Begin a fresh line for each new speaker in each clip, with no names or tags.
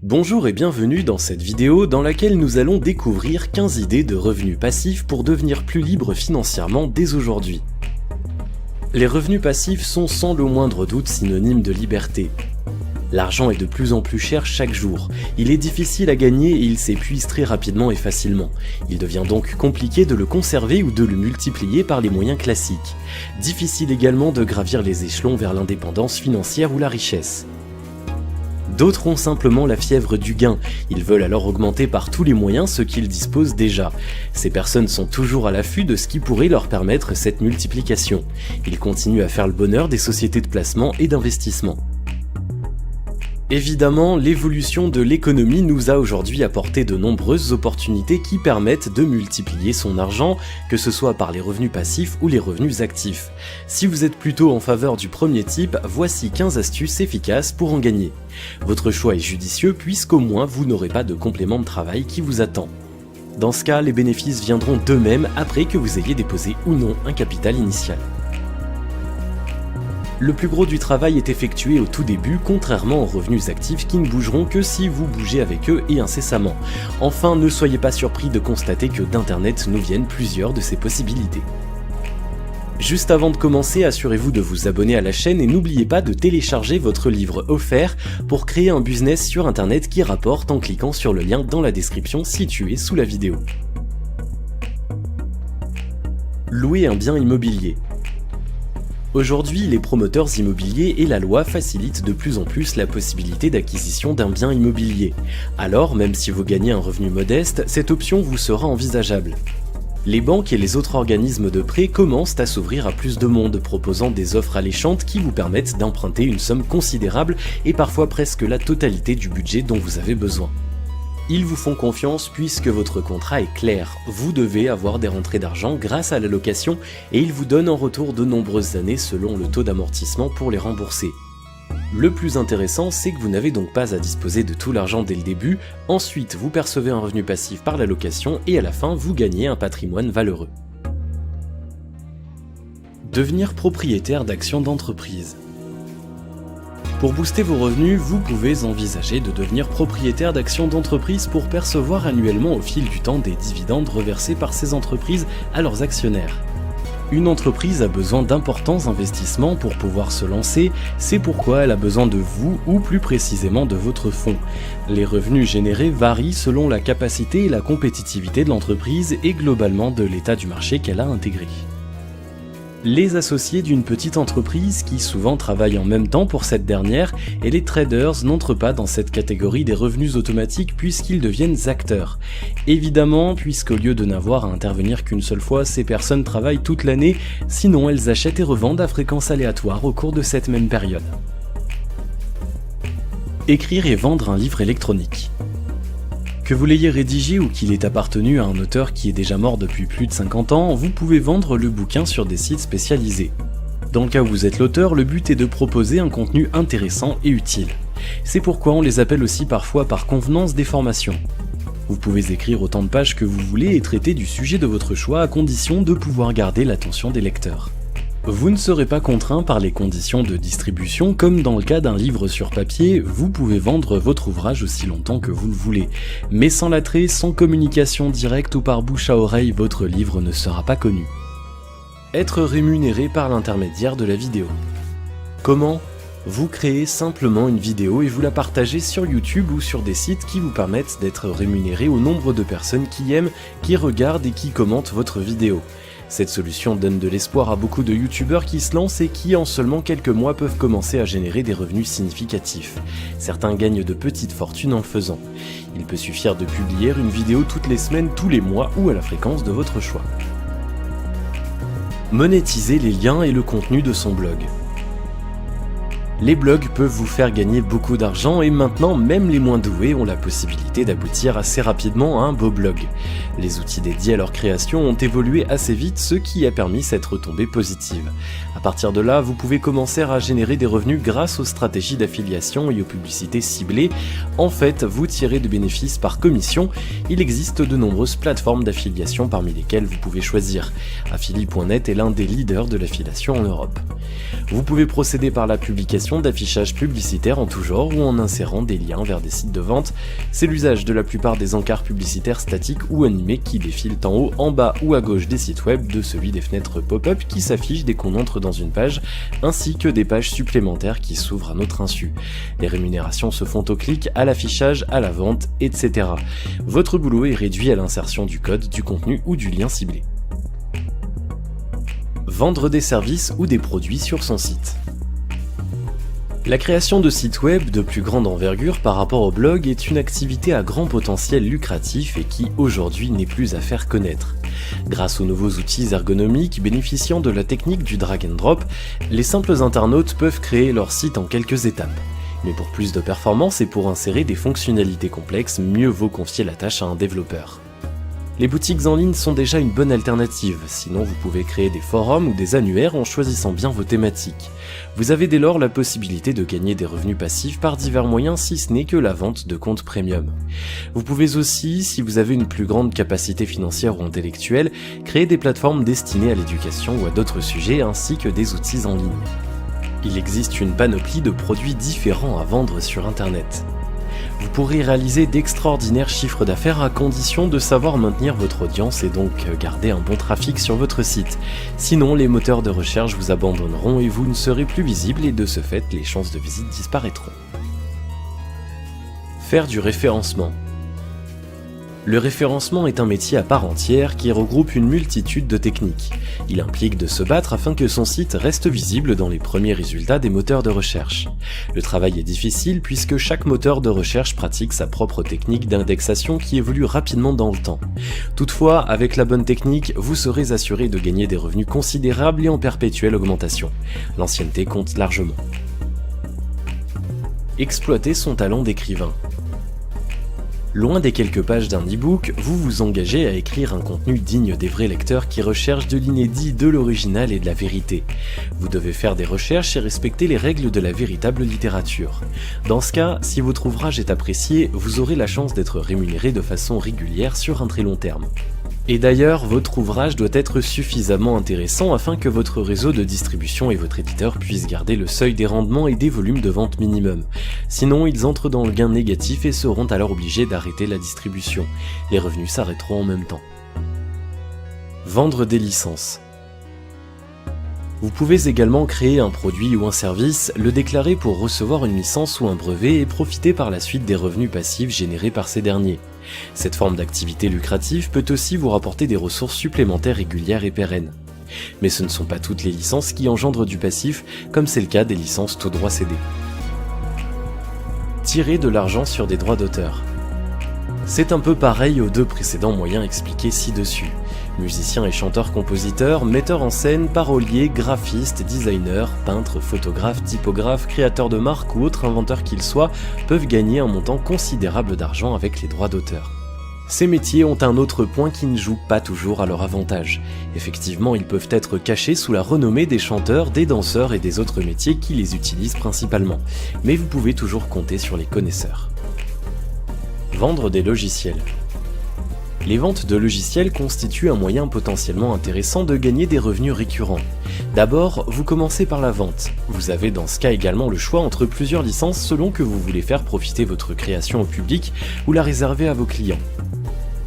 Bonjour et bienvenue dans cette vidéo dans laquelle nous allons découvrir 15 idées de revenus passifs pour devenir plus libre financièrement dès aujourd'hui. Les revenus passifs sont sans le moindre doute synonymes de liberté. L'argent est de plus en plus cher chaque jour, il est difficile à gagner et il s'épuise très rapidement et facilement. Il devient donc compliqué de le conserver ou de le multiplier par les moyens classiques. Difficile également de gravir les échelons vers l'indépendance financière ou la richesse. D'autres ont simplement la fièvre du gain, ils veulent alors augmenter par tous les moyens ce qu'ils disposent déjà. Ces personnes sont toujours à l'affût de ce qui pourrait leur permettre cette multiplication. Ils continuent à faire le bonheur des sociétés de placement et d'investissement. Évidemment, l'évolution de l'économie nous a aujourd'hui apporté de nombreuses opportunités qui permettent de multiplier son argent, que ce soit par les revenus passifs ou les revenus actifs. Si vous êtes plutôt en faveur du premier type, voici 15 astuces efficaces pour en gagner. Votre choix est judicieux puisqu'au moins vous n'aurez pas de complément de travail qui vous attend. Dans ce cas, les bénéfices viendront d'eux-mêmes après que vous ayez déposé ou non un capital initial. Le plus gros du travail est effectué au tout début, contrairement aux revenus actifs qui ne bougeront que si vous bougez avec eux et incessamment. Enfin, ne soyez pas surpris de constater que d'Internet nous viennent plusieurs de ces possibilités. Juste avant de commencer, assurez-vous de vous abonner à la chaîne et n'oubliez pas de télécharger votre livre offert pour créer un business sur Internet qui rapporte en cliquant sur le lien dans la description située sous la vidéo. Louer un bien immobilier. Aujourd'hui, les promoteurs immobiliers et la loi facilitent de plus en plus la possibilité d'acquisition d'un bien immobilier. Alors, même si vous gagnez un revenu modeste, cette option vous sera envisageable. Les banques et les autres organismes de prêt commencent à s'ouvrir à plus de monde, proposant des offres alléchantes qui vous permettent d'emprunter une somme considérable et parfois presque la totalité du budget dont vous avez besoin. Ils vous font confiance puisque votre contrat est clair, vous devez avoir des rentrées d'argent grâce à la location et ils vous donnent en retour de nombreuses années selon le taux d'amortissement pour les rembourser. Le plus intéressant, c'est que vous n'avez donc pas à disposer de tout l'argent dès le début, ensuite vous percevez un revenu passif par la location et à la fin vous gagnez un patrimoine valeureux. Devenir propriétaire d'actions d'entreprise. Pour booster vos revenus, vous pouvez envisager de devenir propriétaire d'actions d'entreprise pour percevoir annuellement au fil du temps des dividendes reversés par ces entreprises à leurs actionnaires. Une entreprise a besoin d'importants investissements pour pouvoir se lancer, c'est pourquoi elle a besoin de vous ou plus précisément de votre fonds. Les revenus générés varient selon la capacité et la compétitivité de l'entreprise et globalement de l'état du marché qu'elle a intégré. Les associés d'une petite entreprise qui souvent travaillent en même temps pour cette dernière et les traders n'entrent pas dans cette catégorie des revenus automatiques puisqu'ils deviennent acteurs. Évidemment, puisqu'au lieu de n'avoir à intervenir qu'une seule fois, ces personnes travaillent toute l'année, sinon elles achètent et revendent à fréquence aléatoire au cours de cette même période. Écrire et vendre un livre électronique. Que vous l'ayez rédigé ou qu'il ait appartenu à un auteur qui est déjà mort depuis plus de 50 ans, vous pouvez vendre le bouquin sur des sites spécialisés. Dans le cas où vous êtes l'auteur, le but est de proposer un contenu intéressant et utile. C'est pourquoi on les appelle aussi parfois par convenance des formations. Vous pouvez écrire autant de pages que vous voulez et traiter du sujet de votre choix à condition de pouvoir garder l'attention des lecteurs. Vous ne serez pas contraint par les conditions de distribution comme dans le cas d'un livre sur papier, vous pouvez vendre votre ouvrage aussi longtemps que vous le voulez. Mais sans l'attrait, sans communication directe ou par bouche à oreille, votre livre ne sera pas connu. Être rémunéré par l'intermédiaire de la vidéo. Comment ? Vous créez simplement une vidéo et vous la partagez sur YouTube ou sur des sites qui vous permettent d'être rémunéré au nombre de personnes qui aiment, qui regardent et qui commentent votre vidéo. Cette solution donne de l'espoir à beaucoup de youtubeurs qui se lancent et qui en seulement quelques mois peuvent commencer à générer des revenus significatifs. Certains gagnent de petites fortunes en le faisant. Il peut suffire de publier une vidéo toutes les semaines, tous les mois ou à la fréquence de votre choix. Monétiser les liens et le contenu de son blog. Les blogs peuvent vous faire gagner beaucoup d'argent et maintenant même les moins doués ont la possibilité d'aboutir assez rapidement à un beau blog. Les outils dédiés à leur création ont évolué assez vite, ce qui a permis cette retombée positive. À partir de là, vous pouvez commencer à générer des revenus grâce aux stratégies d'affiliation et aux publicités ciblées. En fait, vous tirez de bénéfices par commission. Il existe de nombreuses plateformes d'affiliation parmi lesquelles vous pouvez choisir. Affili.net est l'un des leaders de l'affiliation en Europe. Vous pouvez procéder par la publication l'utilisation d'affichage publicitaire en tout genre ou en insérant des liens vers des sites de vente. C'est l'usage de la plupart des encarts publicitaires statiques ou animés qui défilent en haut, en bas ou à gauche des sites web, de celui des fenêtres pop-up qui s'affichent dès qu'on entre dans une page, ainsi que des pages supplémentaires qui s'ouvrent à notre insu. Les rémunérations se font au clic, à l'affichage, à la vente, etc. Votre boulot est réduit à l'insertion du code, du contenu ou du lien ciblé. Vendre des services ou des produits sur son site. La création de sites web de plus grande envergure par rapport au blog est une activité à grand potentiel lucratif et qui aujourd'hui n'est plus à faire connaître. Grâce aux nouveaux outils ergonomiques bénéficiant de la technique du drag and drop, les simples internautes peuvent créer leur site en quelques étapes. Mais pour plus de performance et pour insérer des fonctionnalités complexes, mieux vaut confier la tâche à un développeur. Les boutiques en ligne sont déjà une bonne alternative, sinon vous pouvez créer des forums ou des annuaires en choisissant bien vos thématiques. Vous avez dès lors la possibilité de gagner des revenus passifs par divers moyens si ce n'est que la vente de comptes premium. Vous pouvez aussi, si vous avez une plus grande capacité financière ou intellectuelle, créer des plateformes destinées à l'éducation ou à d'autres sujets ainsi que des outils en ligne. Il existe une panoplie de produits différents à vendre sur Internet. Vous pourrez réaliser d'extraordinaires chiffres d'affaires à condition de savoir maintenir votre audience et donc garder un bon trafic sur votre site. Sinon, les moteurs de recherche vous abandonneront et vous ne serez plus visible et de ce fait, les chances de visite disparaîtront. Faire du référencement. Le référencement est un métier à part entière qui regroupe une multitude de techniques. Il implique de se battre afin que son site reste visible dans les premiers résultats des moteurs de recherche. Le travail est difficile puisque chaque moteur de recherche pratique sa propre technique d'indexation qui évolue rapidement dans le temps. Toutefois, avec la bonne technique, vous serez assuré de gagner des revenus considérables et en perpétuelle augmentation. L'ancienneté compte largement. Exploiter son talent d'écrivain. Loin des quelques pages d'un e-book, vous vous engagez à écrire un contenu digne des vrais lecteurs qui recherchent de l'inédit, de l'original et de la vérité. Vous devez faire des recherches et respecter les règles de la véritable littérature. Dans ce cas, si votre ouvrage est apprécié, vous aurez la chance d'être rémunéré de façon régulière sur un très long terme. Et d'ailleurs, votre ouvrage doit être suffisamment intéressant afin que votre réseau de distribution et votre éditeur puissent garder le seuil des rendements et des volumes de vente minimum. Sinon, ils entrent dans le gain négatif et seront alors obligés d'arrêter la distribution. Les revenus s'arrêteront en même temps. Vendre des licences. Vous pouvez également créer un produit ou un service, le déclarer pour recevoir une licence ou un brevet et profiter par la suite des revenus passifs générés par ces derniers. Cette forme d'activité lucrative peut aussi vous rapporter des ressources supplémentaires régulières et pérennes. Mais ce ne sont pas toutes les licences qui engendrent du passif, comme c'est le cas des licences tout droit cédées. Tirer de l'argent sur des droits d'auteur. C'est un peu pareil aux deux précédents moyens expliqués ci-dessus. Musiciens et chanteurs-compositeurs, metteurs en scène, paroliers, graphistes, designers, peintres, photographes, typographes, créateurs de marques ou autres inventeurs qu'ils soient peuvent gagner un montant considérable d'argent avec les droits d'auteur. Ces métiers ont un autre point qui ne joue pas toujours à leur avantage. Effectivement, ils peuvent être cachés sous la renommée des chanteurs, des danseurs et des autres métiers qui les utilisent principalement. Mais vous pouvez toujours compter sur les connaisseurs. Vendre des logiciels. Les ventes de logiciels constituent un moyen potentiellement intéressant de gagner des revenus récurrents. D'abord, vous commencez par la vente. Vous avez dans ce cas également le choix entre plusieurs licences selon que vous voulez faire profiter votre création au public ou la réserver à vos clients.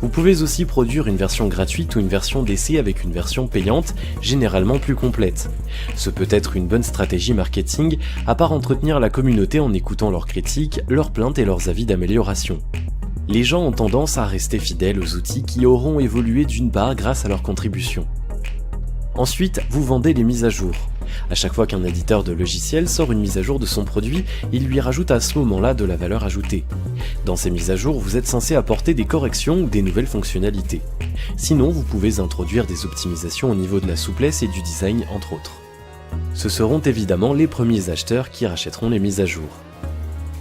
Vous pouvez aussi produire une version gratuite ou une version d'essai avec une version payante, généralement plus complète. Ce peut être une bonne stratégie marketing, à part entretenir la communauté en écoutant leurs critiques, leurs plaintes et leurs avis d'amélioration. Les gens ont tendance à rester fidèles aux outils qui auront évolué d'une part grâce à leur contribution. Ensuite, vous vendez les mises à jour. À chaque fois qu'un éditeur de logiciel sort une mise à jour de son produit, il lui rajoute à ce moment-là de la valeur ajoutée. Dans ces mises à jour, vous êtes censé apporter des corrections ou des nouvelles fonctionnalités. Sinon, vous pouvez introduire des optimisations au niveau de la souplesse et du design entre autres. Ce seront évidemment les premiers acheteurs qui rachèteront les mises à jour.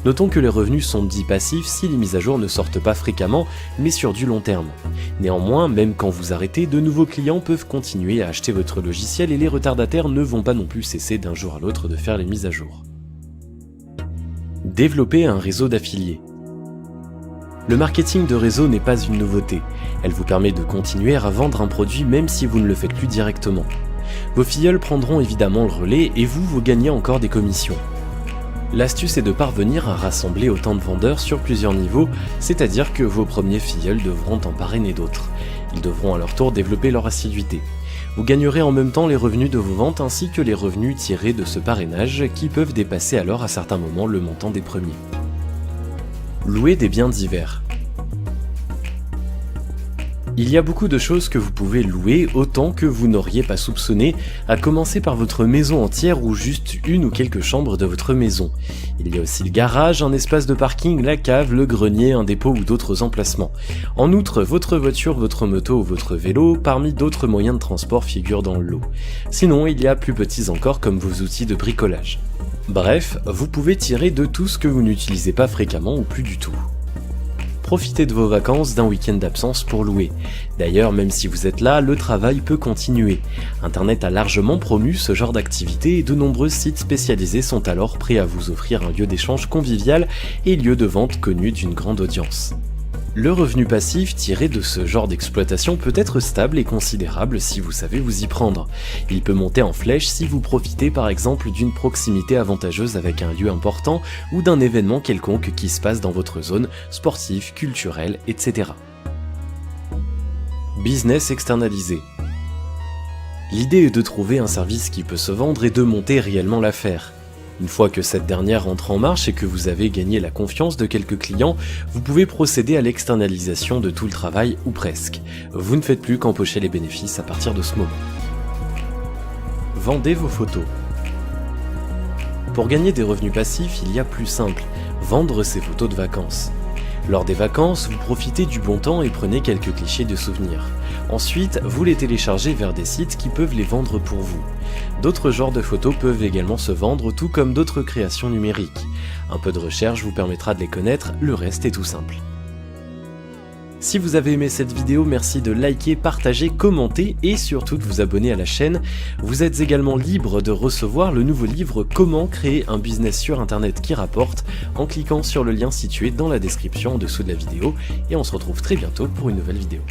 Notons que les revenus sont dits passifs si les mises à jour ne sortent pas fréquemment, mais sur du long terme. Néanmoins, même quand vous arrêtez, de nouveaux clients peuvent continuer à acheter votre logiciel et les retardataires ne vont pas non plus cesser d'un jour à l'autre de faire les mises à jour. Développer un réseau d'affiliés. Le marketing de réseau n'est pas une nouveauté. Elle vous permet de continuer à vendre un produit même si vous ne le faites plus directement. Vos filleuls prendront évidemment le relais et vous gagnez encore des commissions. L'astuce est de parvenir à rassembler autant de vendeurs sur plusieurs niveaux, c'est-à-dire que vos premiers filleuls devront en parrainer d'autres. Ils devront à leur tour développer leur assiduité. Vous gagnerez en même temps les revenus de vos ventes ainsi que les revenus tirés de ce parrainage qui peuvent dépasser alors à certains moments le montant des premiers. Louer des biens divers. Il y a beaucoup de choses que vous pouvez louer autant que vous n'auriez pas soupçonné, à commencer par votre maison entière ou juste une ou quelques chambres de votre maison. Il y a aussi le garage, un espace de parking, la cave, le grenier, un dépôt ou d'autres emplacements. En outre, votre voiture, votre moto ou votre vélo, parmi d'autres moyens de transport figurent dans le lot. Sinon, il y a plus petits encore comme vos outils de bricolage. Bref, vous pouvez tirer de tout ce que vous n'utilisez pas fréquemment ou plus du tout. Profitez de vos vacances d'un week-end d'absence pour louer. D'ailleurs, même si vous êtes là, le travail peut continuer. Internet a largement promu ce genre d'activité et de nombreux sites spécialisés sont alors prêts à vous offrir un lieu d'échange convivial et lieu de vente connu d'une grande audience. Le revenu passif tiré de ce genre d'exploitation peut être stable et considérable si vous savez vous y prendre. Il peut monter en flèche si vous profitez par exemple d'une proximité avantageuse avec un lieu important ou d'un événement quelconque qui se passe dans votre zone, sportif, culturel, etc. Business externalisé. L'idée est de trouver un service qui peut se vendre et de monter réellement l'affaire. Une fois que cette dernière entre en marche et que vous avez gagné la confiance de quelques clients, vous pouvez procéder à l'externalisation de tout le travail ou presque. Vous ne faites plus qu'empocher les bénéfices à partir de ce moment. Vendez vos photos. Pour gagner des revenus passifs, il y a plus simple, vendre ses photos de vacances. Lors des vacances, vous profitez du bon temps et prenez quelques clichés de souvenirs. Ensuite, vous les téléchargez vers des sites qui peuvent les vendre pour vous. D'autres genres de photos peuvent également se vendre, tout comme d'autres créations numériques. Un peu de recherche vous permettra de les connaître, le reste est tout simple. Si vous avez aimé cette vidéo, merci de liker, partager, commenter et surtout de vous abonner à la chaîne. Vous êtes également libre de recevoir le nouveau livre Comment créer un business sur internet qui rapporte en cliquant sur le lien situé dans la description en dessous de la vidéo et on se retrouve très bientôt pour une nouvelle vidéo.